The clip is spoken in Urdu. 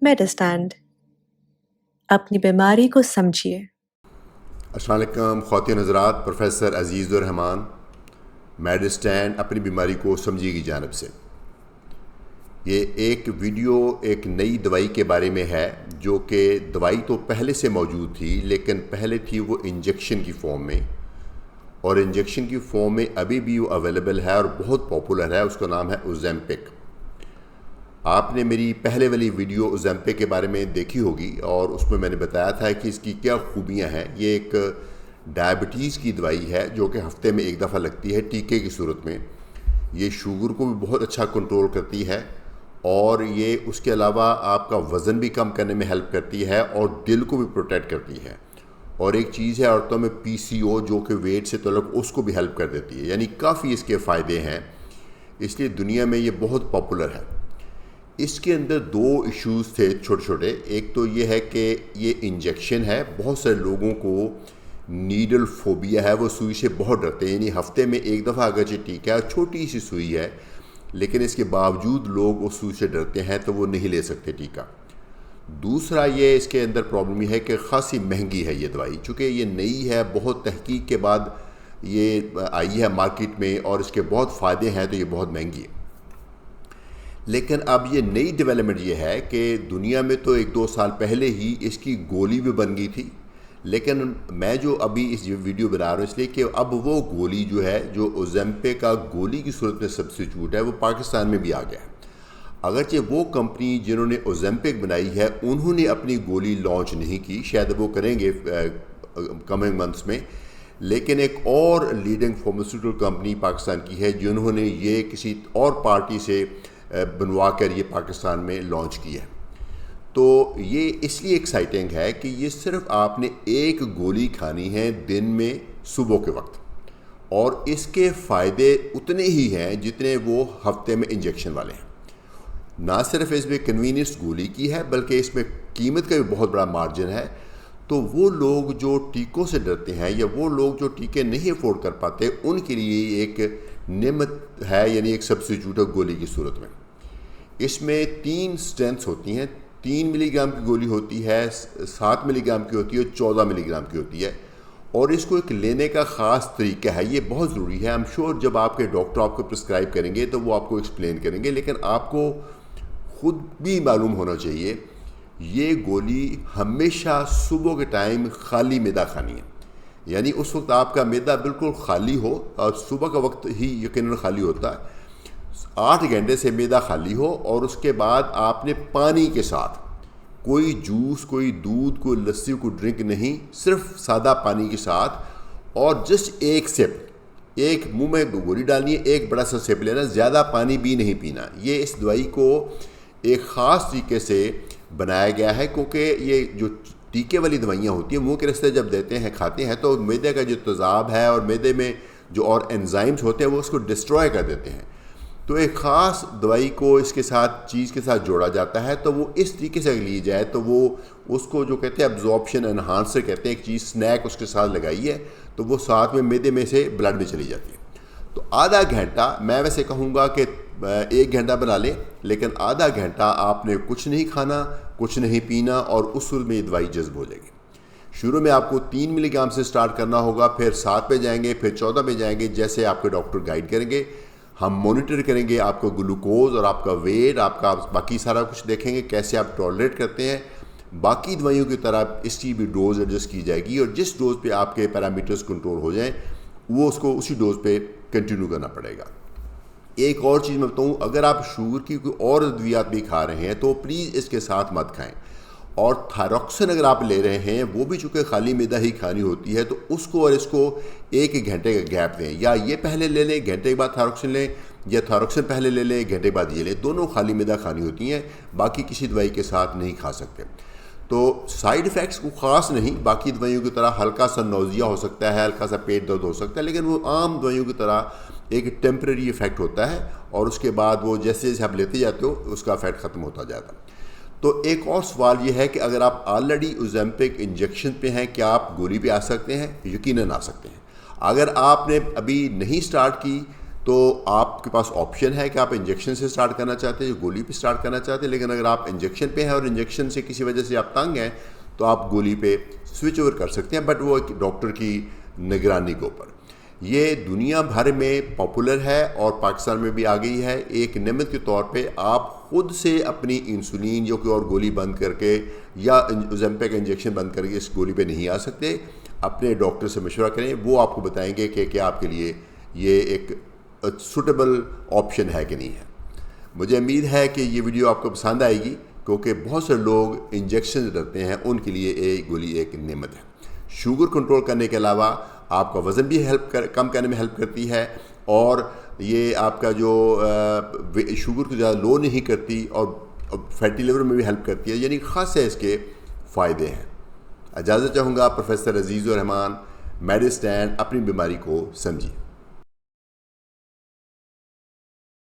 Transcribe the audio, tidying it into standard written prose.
میڈسٹینڈ اپنی بیماری کو سمجھیے۔ السلام علیکم خواتین حضرات، پروفیسر عزیز الرحمان، میڈسٹینڈ اپنی بیماری کو سمجھیے کی جانب سے یہ ایک ویڈیو ایک نئی دوائی کے بارے میں ہے، جو کہ دوائی تو پہلے سے موجود تھی، لیکن پہلے تھی وہ انجیکشن کی فارم میں، اور انجیکشن کی فارم میں ابھی بھی وہ اویلیبل ہے اور بہت پاپولر ہے۔ اس کا نام ہے اوزیمپک۔ آپ نے میری پہلے والی ویڈیو اوزیمپک کے بارے میں دیکھی ہوگی، اور اس میں نے بتایا تھا کہ اس کی کیا خوبیاں ہیں۔ یہ ایک ڈائبٹیز کی دوائی ہے جو کہ ہفتے میں ایک دفعہ لگتی ہے ٹیکے کی صورت میں۔ یہ شوگر کو بھی بہت اچھا کنٹرول کرتی ہے، اور یہ اس کے علاوہ آپ کا وزن بھی کم کرنے میں ہیلپ کرتی ہے، اور دل کو بھی پروٹیکٹ کرتی ہے۔ اور ایک چیز ہے عورتوں میں پی سی او، جو کہ ویٹ سے تعلق، اس کو بھی ہیلپ کر دیتی ہے۔ یعنی کافی اس کے فائدے ہیں، اس لیے دنیا میں یہ بہت پاپولر ہے۔ اس کے اندر دو ایشوز تھے چھوٹے چھوٹے۔ ایک تو یہ ہے کہ یہ انجیکشن ہے، بہت سارے لوگوں کو نیڈل فوبیا ہے، وہ سوئی سے بہت ڈرتے ہیں۔ یعنی ہفتے میں ایک دفعہ اگرچہ ٹیکا ہے، چھوٹی سی سوئی ہے، لیکن اس کے باوجود لوگ اس سوئی سے ڈرتے ہیں، تو وہ نہیں لے سکتے ٹیکا۔ دوسرا یہ اس کے اندر پرابلم یہ ہے کہ خاصی مہنگی ہے یہ دوائی، چونکہ یہ نئی ہے، بہت تحقیق کے بعد یہ آئی ہے مارکیٹ میں، اور اس کے بہت فائدے ہیں، تو یہ بہت مہنگی ہے۔ لیکن اب یہ نئی ڈیولپمنٹ یہ ہے کہ دنیا میں تو ایک دو سال پہلے ہی اس کی گولی بھی بن گئی تھی، لیکن میں جو ابھی اس ویڈیو بنا رہا ہوں اس لیے کہ اب وہ گولی جو ہے، جو اوزیمپک کا گولی کی صورت میں سبسٹیٹیوٹ ہے، وہ پاکستان میں بھی آ گیا ہے۔ اگرچہ وہ کمپنی جنہوں نے اوزیمپک بنائی ہے، انہوں نے اپنی گولی لانچ نہیں کی، شاید وہ کریں گے کمنگ منتھس میں، لیکن ایک اور لیڈنگ فارماسیوٹیکل کمپنی پاکستان کی ہے، جنہوں نے یہ کسی اور پارٹی سے بنوا کر یہ پاکستان میں لانچ کی ہے۔ تو یہ اس لیے ایکسائٹنگ ہے کہ یہ صرف آپ نے ایک گولی کھانی ہے دن میں صبح کے وقت، اور اس کے فائدے اتنے ہی ہیں جتنے وہ ہفتے میں انجیکشن والے ہیں۔ نہ صرف اس میں کنوینئنس گولی کی ہے، بلکہ اس میں قیمت کا بھی بہت بڑا مارجن ہے۔ تو وہ لوگ جو ٹیکوں سے ڈرتے ہیں، یا وہ لوگ جو ٹیکے نہیں افورڈ کر پاتے، ان کے لیے ایک نعمت ہے، یعنی ایک سبسٹیٹیوٹ گولی کی صورت میں۔ اس میں 3 اسٹرینتھس ہوتی ہیں۔ 3 ملی گرام کی گولی ہوتی ہے، 7 ملی گرام کی ہوتی ہے، 14 ملی گرام کی ہوتی ہے، اور اس کو ایک لینے کا خاص طریقہ ہے۔ یہ بہت ضروری ہے، I'm sure جب آپ کے ڈاکٹر آپ کو پرسکرائب کریں گے تو وہ آپ کو ایکسپلین کریں گے، لیکن آپ کو خود بھی معلوم ہونا چاہیے۔ یہ گولی ہمیشہ صبح کے ٹائم خالی معدہ کھانی ہے، یعنی اس وقت آپ کا معدہ بالکل خالی ہو، اور صبح کا وقت ہی یقیناً خالی ہوتا ہے، 8 گھنٹے سے معدہ خالی ہو، اور اس کے بعد آپ نے پانی کے ساتھ کوئی جوس، کوئی دودھ، کوئی لسی، کوئی ڈرنک نہیں، صرف سادہ پانی کے ساتھ، اور جسٹ ایک سپ، ایک منہ میں گولی ڈالنی ہے، ایک بڑا سا سپ لینا، زیادہ پانی بھی نہیں پینا۔ یہ اس دوائی کو ایک خاص طریقے سے بنایا گیا ہے، کیونکہ یہ جو ٹیکے والی دوائیاں ہوتی ہیں، منہ کے راستے جب دیتے ہیں، کھاتے ہیں، تو معدے کا جو تیزاب ہے اور معدے میں جو اور انزائمز ہوتے ہیں، وہ اس کو ڈسٹروائے کر دیتے ہیں۔ تو ایک خاص دوائی کو اس کے ساتھ، چیز کے ساتھ جوڑا جاتا ہے، تو وہ اس طریقے سے لی جائے تو وہ اس کو جو کہتے ہیں ایبزارپشن انہانسر کہتے ہیں، ایک چیز اسنیک اس کے ساتھ لگائی ہے، تو وہ ساتھ میں معدے میں سے بلڈ میں چلی جاتی ہے۔ تو آدھا گھنٹہ، میں ویسے کہوں گا کہ 1 گھنٹہ بنا لیں، لیکن آدھا گھنٹہ آپ نے کچھ نہیں کھانا، کچھ نہیں پینا، اور اس صورت میں یہ دوائی جذب ہو جائے گی۔ شروع میں آپ کو 3 ملی گرام سے سٹارٹ کرنا ہوگا، پھر 7 پہ جائیں گے، پھر 14 پہ جائیں گے، جیسے آپ کے ڈاکٹر گائیڈ کریں گے۔ ہم مانیٹر کریں گے آپ کا گلوکوز اور آپ کا ویٹ، آپ کا باقی سارا کچھ دیکھیں گے، کیسے آپ ٹالریٹ کرتے ہیں۔ باقی دوائیوں کی طرح اس کی بھی ڈوز ایڈجسٹ کی جائے گی، اور جس ڈوز پہ آپ کے پیرامیٹرز کنٹرول ہو جائیں، وہ اس کو اسی ڈوز پہ کنٹینیو کرنا پڑے گا۔ ایک اور چیز میں بتاؤں، اگر آپ شوگر کی کوئی اور ادویات بھی کھا رہے ہیں تو پلیز اس کے ساتھ مت کھائیں۔ اور تھائروکسن اگر آپ لے رہے ہیں، وہ بھی چونکہ خالی معدہ ہی کھانی ہوتی ہے، تو اس کو اور اس کو 1 گھنٹے کا گیپ دیں، یا یہ پہلے لے لیں، گھنٹے کے بعد تھائروکسن لیں، یا تھائروکسن پہلے لے لیں، گھنٹے بعد یہ لیں۔ دونوں خالی معدہ کھانی ہوتی ہیں، باقی کسی دوائی کے ساتھ نہیں کھا سکتے۔ تو سائیڈ ایفیکٹس کو خاص نہیں، باقی دوائیوں کی طرح ہلکا سا نوزیا ہو سکتا ہے، ہلکا سا پیٹ درد ہو سکتا ہے، لیکن وہ عام دوائیوں کی طرح ایک ٹیمپریری ایفیکٹ ہوتا ہے، اور اس کے بعد وہ جیسے جیسے آپ لیتے جاتے ہو اس کا ایفیکٹ ختم ہوتا جاتا ہے۔ تو ایک اور سوال یہ ہے کہ اگر آپ آلریڈی اوزیمپک انجیکشن پہ ہیں، کیا آپ گولی پہ آ سکتے ہیں؟ یقیناً آ سکتے ہیں۔ اگر آپ نے ابھی نہیں سٹارٹ کی تو آپ کے پاس آپشن ہے کہ آپ انجیکشن سے سٹارٹ کرنا چاہتے ہیں، گولی پہ سٹارٹ کرنا چاہتے ہیں، لیکن اگر آپ انجیکشن پہ ہیں اور انجیکشن سے کسی وجہ سے آپ تنگ ہیں تو آپ گولی پہ سوئچ اوور کر سکتے ہیں، بٹ وہ ایک ڈاکٹر کی نگرانی کے اوپر۔ یہ دنیا بھر میں پاپولر ہے اور پاکستان میں بھی آ گئی ہے۔ ایک نعمت کے طور پہ آپ خود سے اپنی انسولین جو کہ اور گولی بند کر کے یا اوزیمپک انجیکشن بند کر کے اس گولی پہ نہیں آ سکتے، اپنے ڈاکٹر سے مشورہ کریں، وہ آپ کو بتائیں گے کہ کیا آپ کے لیے یہ ایک سوٹیبل آپشن ہے کہ نہیں ہے۔ مجھے امید ہے کہ یہ ویڈیو آپ کو پسند آئے گی، کیونکہ بہت سے لوگ انجیکشن ڈرتے ہیں، ان کے لیے یہ گولی ایک نعمت ہے۔ شوگر کنٹرول کرنے کے علاوہ آپ کا وزن بھی کم کرنے میں ہیلپ کرتی ہے، اور یہ آپ کا جو شوگر کو زیادہ لو نہیں کرتی اور فیٹی لیور میں بھی ہیلپ کرتی ہے، یعنی خاص ہے اس کے فائدے ہیں۔ اجازت چاہوں گا پروفیسر عزیز الرحمان، میڈسٹینڈ، اپنی بیماری کو سمجھیے۔